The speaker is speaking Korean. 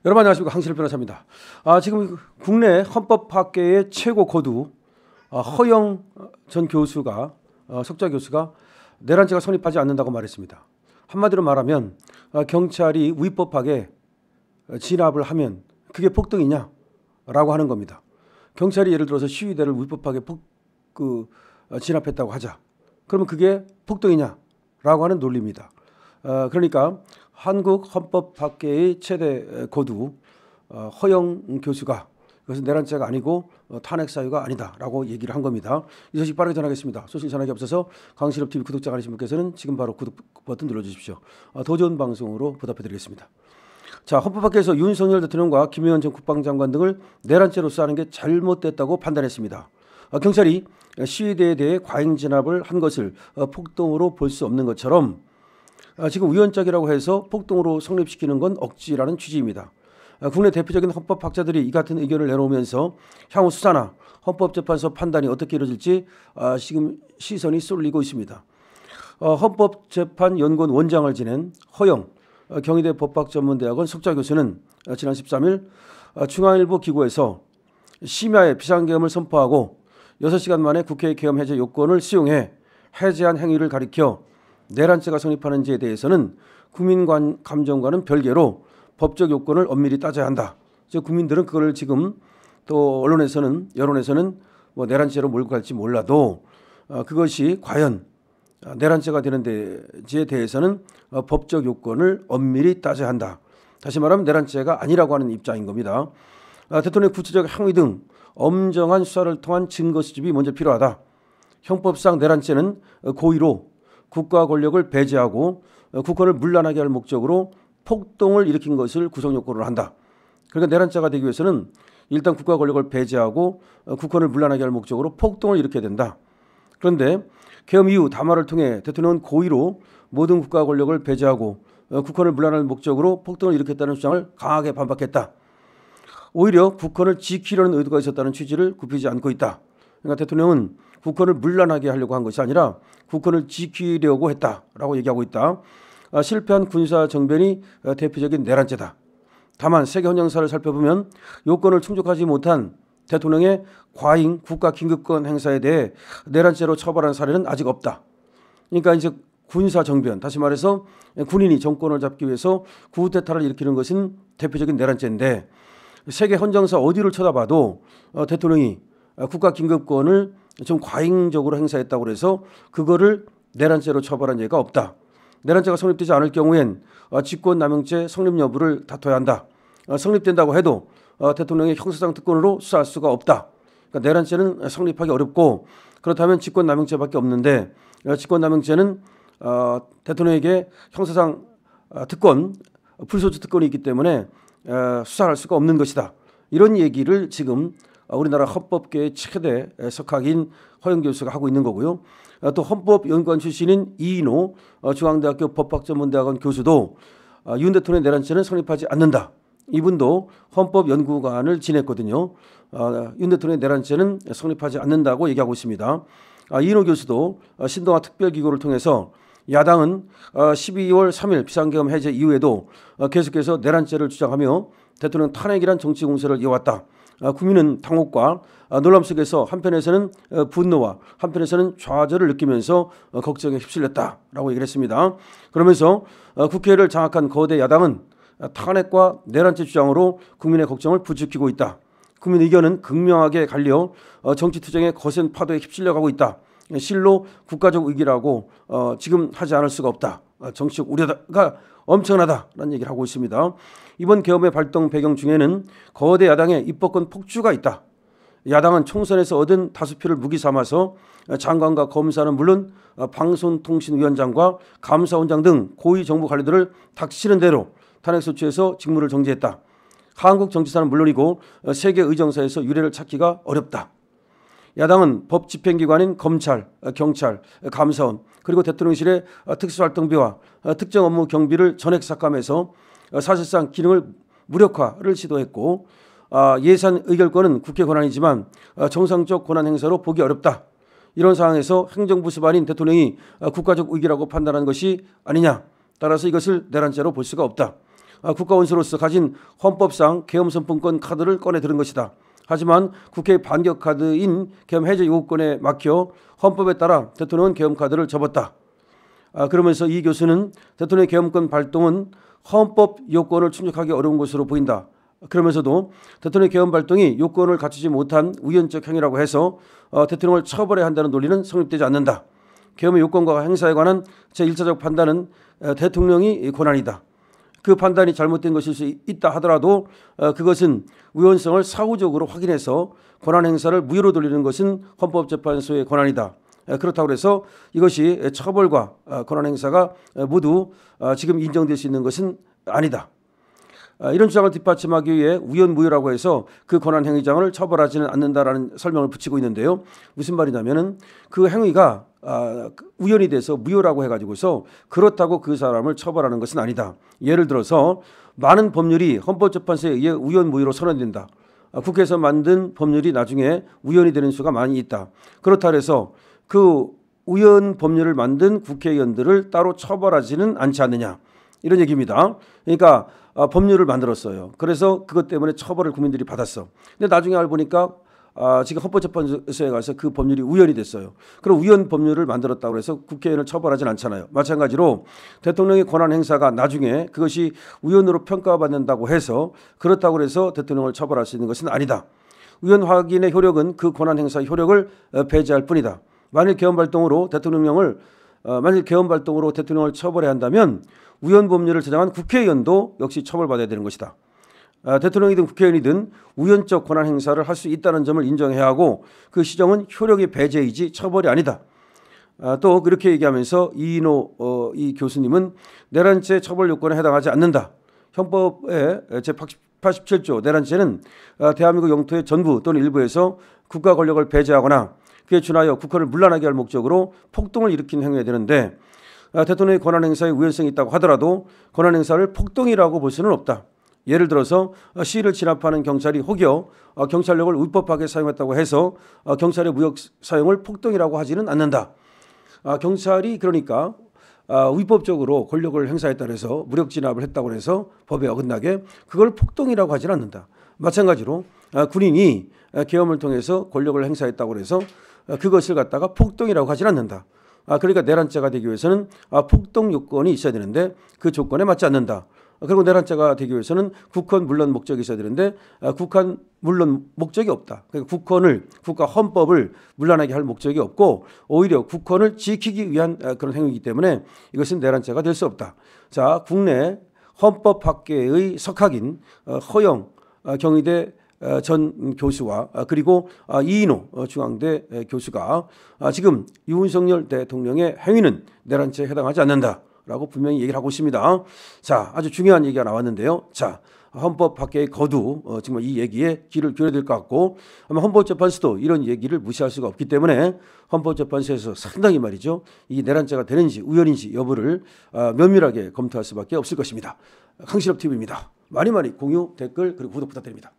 여러분 안녕하십니까, 항실 변호사입니다. 지금 국내 헌법학계의 최고 고두 허영 전 교수가 석좌 교수가 내란죄가 성립하지 않는다고 말했습니다. 한마디로 말하면 경찰이 위법하게 진압을 하면 그게 폭동이냐라고 하는 겁니다. 경찰이 예를 들어서 시위대를 위법하게 진압했다고 하자. 그러면 그게 폭동이냐라고 하는 논리입니다. 그러니까 한국 헌법학계의 최대 고두 허영 교수가 그것은 내란죄가 아니고 탄핵 사유가 아니다라고 얘기를 한 겁니다. 이 소식 빠르게 전하겠습니다. 소식 전하기 앞서서 강실업TV 구독자 아니신 분께서는 지금 바로 구독 버튼 눌러주십시오. 더 좋은 방송으로 보답해드리겠습니다. 자, 헌법학계에서 윤석열 대통령과 김의원 전 국방장관 등을 내란죄로 수사하는 게 잘못됐다고 판단했습니다. 경찰이 시위대에 대해 과잉 진압을 한 것을 폭동으로 볼 수 없는 것처럼 지금 우연짝이라고 해서 폭동으로 성립시키는 건 억지라는 취지입니다. 국내 대표적인 헌법학자들이 이 같은 의견을 내놓으면서 향후 수사나 헌법재판소 판단이 어떻게 이루어질지 지금 시선이 쏠리고 있습니다. 헌법재판연구원 원장을 지낸 허영 경희대 법학전문대학원 석좌 교수는 지난 13일 중앙일보 기고에서 심야에 비상계엄을 선포하고 6시간 만에 국회 계엄 해제 요건을 수용해 해제한 행위를 가리켜 내란죄가 성립하는지에 대해서는 국민 감정과는 별개로 법적 요건을 엄밀히 따져야 한다. 즉 국민들은 그걸 지금 또 언론에서는 여론에서는 뭐 내란죄로 몰고 갈지 몰라도 그것이 과연 내란죄가 되는 데에 대해서는 법적 요건을 엄밀히 따져야 한다. 다시 말하면 내란죄가 아니라고 하는 입장인 겁니다. 대통령의 구체적 행위 등 엄정한 수사를 통한 증거 수집이 먼저 필요하다. 형법상 내란죄는 고의로 국가 권력을 배제하고 국권을 문란하게 할 목적으로 폭동을 일으킨 것을 구성 요건으로 한다. 그러니까 내란죄가 되기 위해서는 일단 국가 권력을 배제하고 국권을 문란하게 할 목적으로 폭동을 일으켜야 된다. 그런데 계엄 이후 담화를 통해 대통령은 고의로 모든 국가 권력을 배제하고 국권을 문란할 목적으로 폭동을 일으켰다는 주장을 강하게 반박했다. 오히려 국권을 지키려는 의도가 있었다는 취지를 굽히지 않고 있다. 그러니까 대통령은 국권을 문란하게 하려고 한 것이 아니라 국권을 지키려고 했다라고 얘기하고 있다. 실패한 군사 정변이 대표적인 내란죄다. 다만 세계 헌정사를 살펴보면 요건을 충족하지 못한 대통령의 과잉 국가 긴급권 행사에 대해 내란죄로 처벌한 사례는 아직 없다. 그러니까 이제 군사 정변, 다시 말해서 군인이 정권을 잡기 위해서 쿠데타를 일으키는 것은 대표적인 내란죄인데 세계 헌정사 어디를 쳐다봐도 대통령이 국가 긴급권을 좀 과잉적으로 행사했다고 해서 그거를 내란죄로 처벌한 예가 없다. 내란죄가 성립되지 않을 경우엔 직권남용죄 성립 여부를 다퉈야 한다. 성립된다고 해도 대통령의 형사상 특권으로 수사할 수가 없다. 그러니까 내란죄는 성립하기 어렵고 그렇다면 직권남용죄밖에 없는데 직권남용죄는 대통령에게 형사상 특권, 불소추 특권이 있기 때문에 수사할 수가 없는 것이다. 이런 얘기를 지금 우리나라 헌법계의 최대 석학인 허영 교수가 하고 있는 거고요. 또 헌법연구원 출신인 이인호 중앙대학교 법학전문대학원 교수도 윤 대통령의 내란죄는 성립하지 않는다. 이분도 헌법연구관을 지냈거든요. 윤 대통령의 내란죄는 성립하지 않는다고 얘기하고 있습니다. 이인호 교수도 신동아 특별기구를 통해서 야당은 12월 3일 비상계엄 해제 이후에도 계속해서 내란죄를 주장하며 대통령 탄핵이란 정치 공세를 이어왔다. 국민은 당혹과 놀람 속에서 한편에서는 분노와 한편에서는 좌절을 느끼면서 걱정에 휩쓸렸다라고 얘기를 했습니다. 그러면서 국회를 장악한 거대 야당은 탄핵과 내란죄 주장으로 국민의 걱정을 부추기고 있다. 국민 의견은 극명하게 갈려 정치투쟁의 거센 파도에 휩쓸려가고 있다. 실로 국가적 위기라고 지금 하지 않을 수가 없다. 정치적 우려가 엄청나다라는 얘기를 하고 있습니다. 이번 계엄의 발동 배경 중에는 거대 야당의 입법권 폭주가 있다. 야당은 총선에서 얻은 다수표를 무기 삼아서 장관과 검사는 물론 방송통신위원장과 감사원장 등 고위 정부 관료들을 닥치는 대로 탄핵소추에서 직무를 정지했다. 한국 정치사는 물론이고 세계 의정사에서 유례를 찾기가 어렵다. 야당은 법 집행기관인 검찰, 경찰, 감사원 그리고 대통령실의 특수활동비와 특정 업무 경비를 전액 삭감해서 사실상 기능을 무력화를 시도했고 예산 의결권은 국회 권한이지만 정상적 권한 행사로 보기 어렵다. 이런 상황에서 행정부 수반인 대통령이 국가적 위기라고 판단한 것이 아니냐. 따라서 이것을 내란죄로 볼 수가 없다. 국가원수로서 가진 헌법상 계엄선포권 카드를 꺼내 들은 것이다. 하지만 국회의 반격 카드인 계엄 해제 요구권에 막혀 헌법에 따라 대통령은 계엄 카드를 접었다. 그러면서 이 교수는 대통령의 계엄권 발동은 헌법 요건을 충족하기 어려운 것으로 보인다. 그러면서도 대통령의 계엄 발동이 요건을 갖추지 못한 우연적 행위라고 해서 대통령을 처벌해야 한다는 논리는 성립되지 않는다. 계엄의 요건과 행사에 관한 제1차적 판단은 대통령이 권한이다. 그 판단이 잘못된 것일 수 있다 하더라도 그것은 우연성을 사후적으로 확인해서 권한 행사를 무효로 돌리는 것은 헌법재판소의 권한이다. 그렇다고 해서 이것이 처벌과 권한 행사가 모두 지금 인정될 수 있는 것은 아니다. 이런 주장을 뒷받침하기 위해 우연무효라고 해서 그 권한 행위자를 처벌하지는 않는다라는 설명을 붙이고 있는데요. 무슨 말이냐면은 그 행위가 우연이 돼서 무효라고 해가지고서 그렇다고 그 사람을 처벌하는 것은 아니다. 예를 들어서 많은 법률이 헌법재판소에 의해 우연무효로 선언된다. 국회에서 만든 법률이 나중에 우연이 되는 수가 많이 있다. 그렇다 해서 그 우연 법률을 만든 국회의원들을 따로 처벌하지는 않지 않느냐. 이런 얘기입니다. 그러니까 법률을 만들었어요. 그래서 그것 때문에 처벌을 국민들이 받았어. 근데 나중에 알고 보니까 지금 헌법재판소에 가서 그 법률이 우연이 됐어요. 그럼 우연 법률을 만들었다고 해서 국회의원을 처벌하진 않잖아요. 마찬가지로 대통령의 권한 행사가 나중에 그것이 우연으로 평가받는다고 해서 그렇다고 해서 대통령을 처벌할 수 있는 것은 아니다. 우연 확인의 효력은 그 권한 행사의 효력을 배제할 뿐이다. 만일 계엄 발동으로 대통령을 처벌해야 한다면 우연 법률을 제정한 국회의원도 역시 처벌받아야 되는 것이다. 대통령이든 국회의원이든 우연적 권한 행사를 할 수 있다는 점을 인정해야 하고 그 시정은 효력의 배제이지 처벌이 아니다. 또 그렇게 얘기하면서 이인호 이 교수님은 내란죄 처벌 요건에 해당하지 않는다. 헌법의 제87조 내란죄는 대한민국 영토의 전부 또는 일부에서 국가 권력을 배제하거나 그에 준하여 국헌을 문란하게 할 목적으로 폭동을 일으킨 행위가 되는데 대통령의 권한 행사에 우연성이 있다고 하더라도 권한 행사를 폭동이라고 볼 수는 없다. 예를 들어서 시위를 진압하는 경찰이 혹여 경찰력을 위법하게 사용했다고 해서 경찰의 무력 사용을 폭동이라고 하지는 않는다. 경찰이 그러니까 위법적으로 권력을 행사했다고 해서 무력 진압을 했다고 해서 법에 어긋나게 그걸 폭동이라고 하지는 않는다. 마찬가지로 군인이 계엄을 통해서 권력을 행사했다고 해서 그것을 갖다가 폭동이라고 하지는 않는다. 그러니까 내란죄가 되기 위해서는 폭동 요건이 있어야 되는데 그 조건에 맞지 않는다. 그리고 내란죄가 되기 위해서는 국헌 물론 목적이 있어야 되는데 국헌 물론 목적이 없다. 그러니까 국가 헌법을 문란하게 할 목적이 없고 오히려 국헌을 지키기 위한 그런 행위이기 때문에 이것은 내란죄가 될 수 없다. 자, 국내 헌법학계의 석학인 허영 경희대 전 교수와 그리고 이인호 중앙대 교수가 지금 윤석열 대통령의 행위는 내란죄에 해당하지 않는다라고 분명히 얘기를 하고 있습니다. 자, 아주 중요한 얘기가 나왔는데요. 자, 헌법학계의 거두 정말 이 얘기에 귀를 기울여야 될 것 같고 아마 헌법재판소도 이런 얘기를 무시할 수가 없기 때문에 헌법재판소에서 상당히 말이죠. 이 내란죄가 되는지 우연인지 여부를 면밀하게 검토할 수밖에 없을 것입니다. 강신업 TV입니다. 많이 공유, 댓글 그리고 구독 부탁드립니다.